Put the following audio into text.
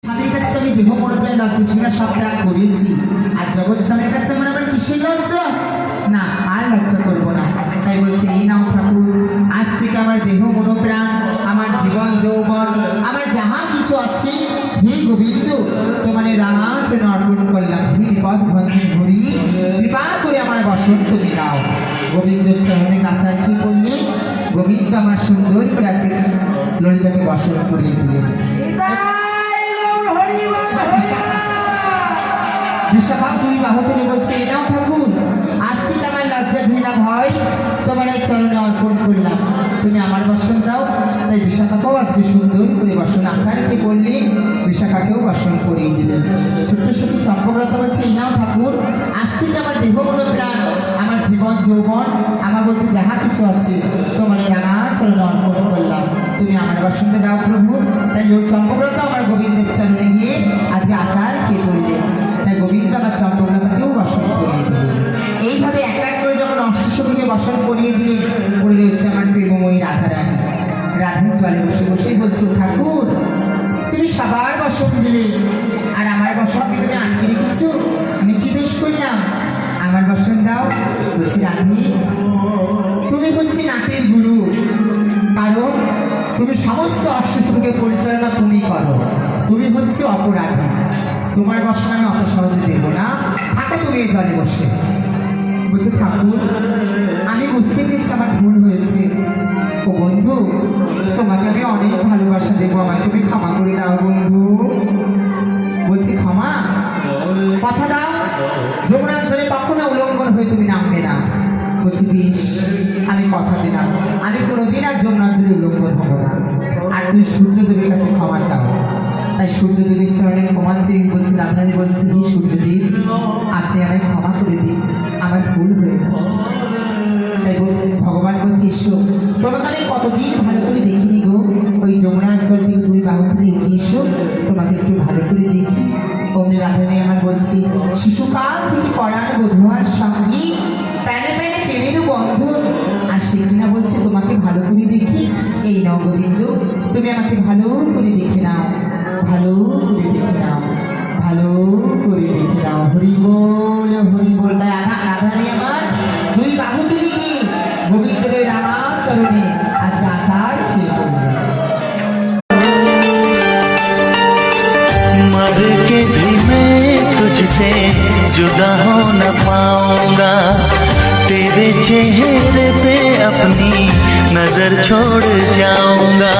স্বামীর কাছে তো আমি দেহ মনোপ্রাণ লজ্জাশীলা সব ত্যাগ করেছি, আর জগৎ স্বামীর কাছে আমার আবার কিসের লজ্জা? না, আর লজ্জা করবো না। তাই বলছে, এই নাও ঠাকুর, আজ থেকে আমার দেহ মনোপ্রাণ, আমার জীবন যৌবন, আমার যাহা কিছু আছে, হে গোবিন্দ তোমার রাঙা চরণে অর্পণ করলাম। হে বিপদ ভঞ্জন ঘুরি, কৃপা করে আমার বসন্ত দিলাও। গোবিন্দের চরণে কাছার কি করলেন? গোবিন্দ আমার সুন্দর করে আজকে ললিতাকে বসন্ত করিয়ে দিলেন। বিশাখা দুই বাহু তুলে বলছে, এই নাও ঠাকুর, আজ থেকে আমার লজ্জা ঘৃণা ভয় তোমার এই চরণে অর্পণ করলাম, তুমি আমার বসন দাও। তাই বিশাখাকেও আজকে সুন্দর করে বসন আচার্যকে বললেন, বিশাখাকেও বসন করিয়ে দিলেন। ছোট্ট সখী চম্পকলতা বলছে, এই নাও ঠাকুর, আজ থেকে আমার দেহ মন প্রাণ, আমার জীবন যৌবন, আমার বলতে যাহা কিছু আছে তোমার এই রাঙা চরণে অর্পণ করলাম, তুমি আমার বসনটা দাও প্রভু। তাই চম্পকলতা আমার গোবিন্দের চরণে গিয়ে আজকে আচার খেয়ে বললেন। তাই গোবিন্দ আমার চম্পকলতাকেও বসন করিয়ে দিলেন। এইভাবে এক এক করে যখন অশ্বসখীকে বসন করিয়ে দিলেন, পড়ে রয়েছে আমার প্রেমময়ী রাধারানী। রাধার জলে বসে বসেই বলছো, ঠাকুর তুমি সবার বসন দিলে, আর আমার বসনকে তুমি আটকে রেখেছ, আমি কি দোষ করলাম? আমার বসন দাও। বলছি, রাধি তুমি হচ্ছে নাটের গুরু, কারণ তুমি সমস্ত অশ্বসখীকে পরিচালনা তুমি করো, তুমি হচ্ছে অপরাধী, তোমার বসন আমি অত সহজে দেব না, থাকো তুমি এই জলে বসে। বলছে, ঠাকুর আমি বুঝতে পেরেছি আমার ভুল হয়েছে, ও বন্ধু তোমাকে আমি অনেক ভালোবাসা দেবো, আমাকে তুমি ক্ষমা করে দাও বন্ধু। বলছি, ক্ষমা? কথা দাও যমুনার জলে কখনো উল্লঙ্ঘন হয়ে তুমি নামবে না। বলছি, বেশ, আমি কথা দিলাম, আমি কোনোদিন আর যমুনার জলে উল্লঙ্ঘন হবো না। আর তুই সূর্যদেবের কাছে ক্ষমা চাও। তাই সূর্যদেবের চরণে ক্ষমা চেয়ে বলছি, রাধারানী বলছে, হে সূর্যদেব আপনি আমায় ক্ষমা করে দিন, আমার ভুল হয়ে গেছে। তাই ভগবান বলছে, ঈশ্বর তোমাকে আমি কতদিন ভালো করে দেখিনি গো, ওই যমুনার জল থেকে তুমি বাহু তুলে এগিয়ে এসো, তোমাকে একটু ভালো করে দেখি। অমনি রাধারানী আমার বলছি, শিশুকাল থেকে পড়ানো বধুয়ার সঙ্গে প্যানে প্যানে প্রেমেরও বন্ধন, আর সে কিনা বলছে তোমাকে ভালো করে দেখি। এই নাও গোবিন্দ, তুমি আমাকে ভালো করে দেখে নাও, ভালো করে দেখে নাও, ভালো করে দেখে নাও। হরি বল, হরি বল। তাই রাধারানী আমার দুই বাহু তুলে দিয়ে গোবিন্দের রাঙা চরণে আজকে আচার খেয়ে পড়লেন। मर के भी मैं तुझसे जुदा हो न पाऊंगा, तेरे चेहरे पे अपनी नजर छोड़ जाऊंगा।